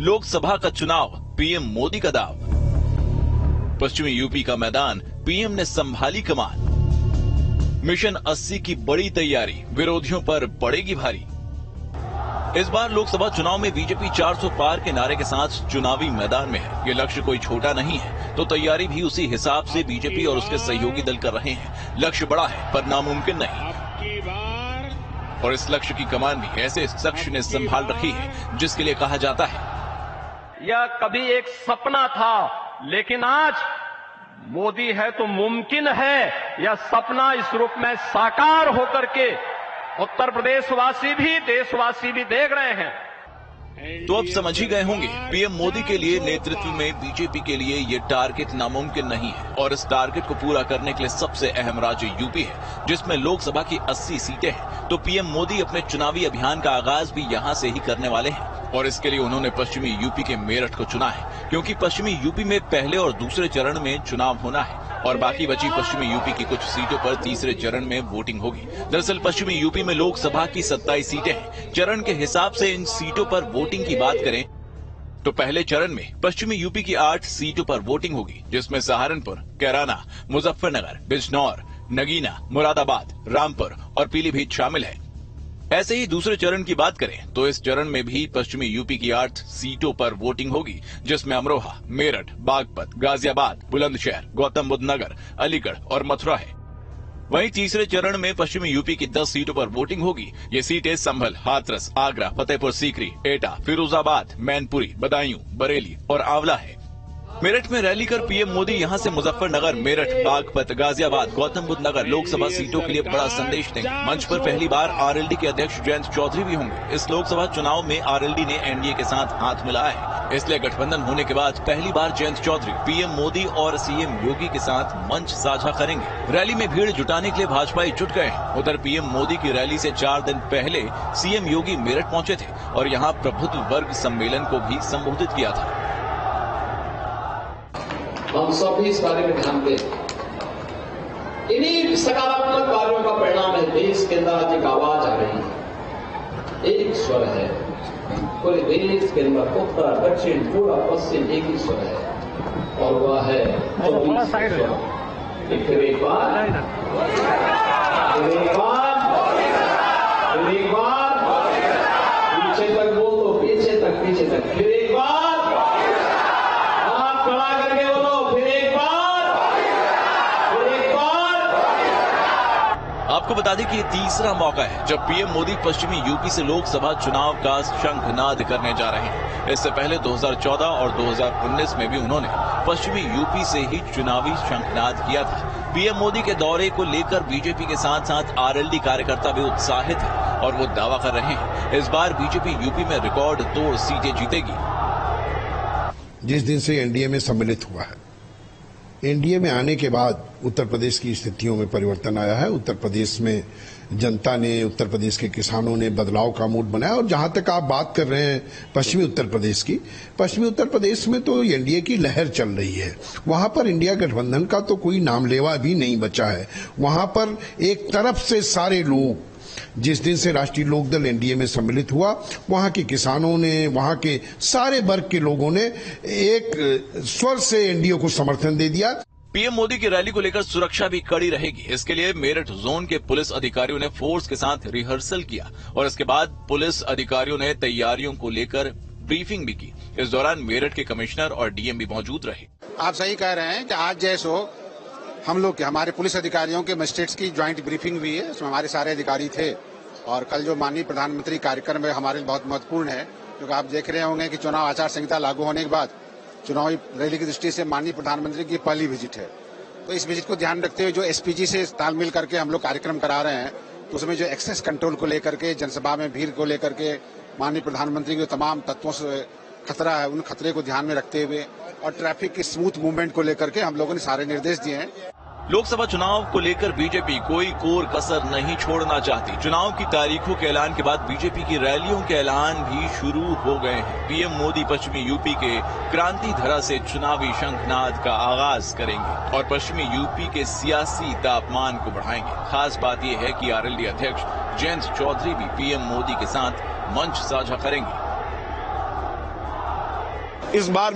लोकसभा का चुनाव पीएम मोदी का दाव। पश्चिमी यूपी का मैदान पीएम ने संभाली कमान। मिशन 80 की बड़ी तैयारी विरोधियों पर पड़ेगी भारी। इस बार लोकसभा चुनाव में बीजेपी 400 पार के नारे के साथ चुनावी मैदान में है। ये लक्ष्य कोई छोटा नहीं है, तो तैयारी भी उसी हिसाब से बीजेपी और उसके सहयोगी दल कर रहे हैं। लक्ष्य बड़ा है पर नामुमकिन नहीं, और इस लक्ष्य की कमान भी ऐसे शख्स ने संभाल रखी है जिसके लिए कहा जाता है, यह कभी एक सपना था, लेकिन आज मोदी है तो मुमकिन है यह सपना इस रूप में साकार होकर के उत्तर प्रदेशवासी भी, देशवासी भी देख रहे हैं। तो अब समझ ही गए होंगे, पीएम मोदी के लिए नेतृत्व में बीजेपी के लिए ये टारगेट नामुमकिन नहीं है, और इस टारगेट को पूरा करने के लिए सबसे अहम राज्य यूपी है, जिसमें लोकसभा की 80 सीटें हैं। तो पीएम मोदी अपने चुनावी अभियान का आगाज भी यहां से ही करने वाले हैं, और इसके लिए उन्होंने पश्चिमी यूपी के मेरठ को चुना है, क्योंकि पश्चिमी यूपी में पहले और दूसरे चरण में चुनाव होना है, और बाकी बची पश्चिमी यूपी की कुछ सीटों पर तीसरे चरण में वोटिंग होगी। दरअसल पश्चिमी यूपी में लोकसभा की 27 सीटें हैं। चरण के हिसाब से इन सीटों पर वोटिंग की बात करें तो पहले चरण में पश्चिमी यूपी की 8 सीटों पर वोटिंग होगी, जिसमें सहारनपुर, कैराना, मुजफ्फरनगर, बिजनौर, नगीना, मुरादाबाद, रामपुर और पीलीभीत शामिल है। ऐसे ही दूसरे चरण की बात करें तो इस चरण में भी पश्चिमी यूपी की 8 सीटों पर वोटिंग होगी, जिसमें अमरोहा, मेरठ, बागपत, गाजियाबाद, बुलंदशहर, गौतम बुद्ध नगर, अलीगढ़ और मथुरा है। वहीं तीसरे चरण में पश्चिमी यूपी की 10 सीटों पर वोटिंग होगी। ये सीटें संभल, हाथरस, आगरा, फतेहपुर सीकरी, एटा, फिरोजाबाद, मैनपुरी, बदायूं, बरेली और आंवला है। मेरठ में रैली कर पीएम मोदी यहां से मुजफ्फरनगर, मेरठ, बागपत, गाजियाबाद, गौतम बुद्ध नगर लोकसभा सीटों के लिए बड़ा संदेश देंगे। मंच पर पहली बार आरएलडी के अध्यक्ष जयंत चौधरी भी होंगे। इस लोकसभा चुनाव में आरएलडी ने एनडीए के साथ हाथ मिलाया है, इसलिए गठबंधन होने के बाद पहली बार जयंत चौधरी पीएम मोदी और सीएम योगी के साथ मंच साझा करेंगे। रैली में भीड़ जुटाने के लिए भाजपाई जुट गए हैं। उधर पीएम मोदी की रैली से 4 दिन पहले सीएम योगी मेरठ पहुंचे थे और यहाँ प्रबुद्ध वर्ग सम्मेलन को भी संबोधित किया था। हम सब भी इस बारे में ध्यान दें। इन्हीं सकारात्मक कार्यों का परिणाम है देश के अंदर आज एक आवाज आ रही है, एक स्वर है। पूरे देश के अंदर उत्तर, दक्षिण, पूर्व, पश्चिम एक ही स्वर है, और वह है फिर एक बार पीछे तक बोल दो, पीछे तक फिर एक बार आपको बता दें कि ये तीसरा मौका है जब पीएम मोदी पश्चिमी यूपी से लोकसभा चुनाव का शंखनाद करने जा रहे हैं। इससे पहले 2014 और 2019 में भी उन्होंने पश्चिमी यूपी से ही चुनावी शंखनाद किया था। पीएम मोदी के दौरे को लेकर बीजेपी के साथ साथ आरएलडी कार्यकर्ता भी उत्साहित है और वो दावा कर रहे हैं इस बार बीजेपी यूपी में रिकॉर्ड तोड़ सीटें जीतेगी। जिस दिन से एनडीए में सम्मिलित हुआ है, एनडीए में आने के बाद उत्तर प्रदेश की स्थितियों में परिवर्तन आया है। उत्तर प्रदेश में जनता ने, उत्तर प्रदेश के किसानों ने बदलाव का मूड बनाया। और जहां तक आप बात कर रहे हैं पश्चिमी उत्तर प्रदेश की, पश्चिमी उत्तर प्रदेश में तो एनडीए की लहर चल रही है। वहां पर इंडिया गठबंधन का तो कोई नाम लेवा भी नहीं बचा है। वहां पर एक तरफ से सारे लोग, जिस दिन से राष्ट्रीय लोकदल एनडीए में सम्मिलित हुआ, वहां के किसानों ने, वहां के सारे वर्ग के लोगों ने एक स्वर से एनडीए को समर्थन दे दिया। पीएम मोदी की रैली को लेकर सुरक्षा भी कड़ी रहेगी। इसके लिए मेरठ जोन के पुलिस अधिकारियों ने फोर्स के साथ रिहर्सल किया और इसके बाद पुलिस अधिकारियों ने तैयारियों को लेकर ब्रीफिंग भी की। इस दौरान मेरठ के कमिश्नर और डीएम भी मौजूद रहे। आप सही कह रहे हैं कि आज जैसो हम लोग हमारे पुलिस अधिकारियों के मजिस्ट्रेट्स की ज्वाइंट ब्रीफिंग हुई है, उसमें हमारे सारे अधिकारी थे। और कल जो माननीय प्रधानमंत्री कार्यक्रम है हमारे लिए बहुत महत्वपूर्ण है, क्योंकि आप देख रहे होंगे कि चुनाव आचार संहिता लागू होने के बाद चुनावी रैली की दृष्टि से माननीय प्रधानमंत्री की पहली विजिट है। तो इस विजिट को ध्यान रखते हुए जो एसपीजी से तालमेल करके हम लोग कार्यक्रम करा रहे हैं, तो उसमें जो एक्सेस कंट्रोल को लेकर के, जनसभा में भीड़ को लेकर के, माननीय प्रधानमंत्री के तमाम तत्वों से खतरा है, उन खतरे को ध्यान में रखते हुए और ट्रैफिक की स्मूथ मूवमेंट को लेकर के हम लोगों ने सारे निर्देश दिए हैं। लोकसभा चुनाव को लेकर बीजेपी कोई कोर कसर नहीं छोड़ना चाहती। चुनाव की तारीखों के ऐलान के बाद बीजेपी की रैलियों के ऐलान भी शुरू हो गए हैं। पीएम मोदी पश्चिमी यूपी के क्रांति धरा से चुनावी शंखनाद का आगाज करेंगे और पश्चिमी यूपी के सियासी तापमान को बढ़ाएंगे। खास बात यह है कि आरएलडी अध्यक्ष जयंत चौधरी भी पीएम मोदी के साथ मंच साझा करेंगे। इस बार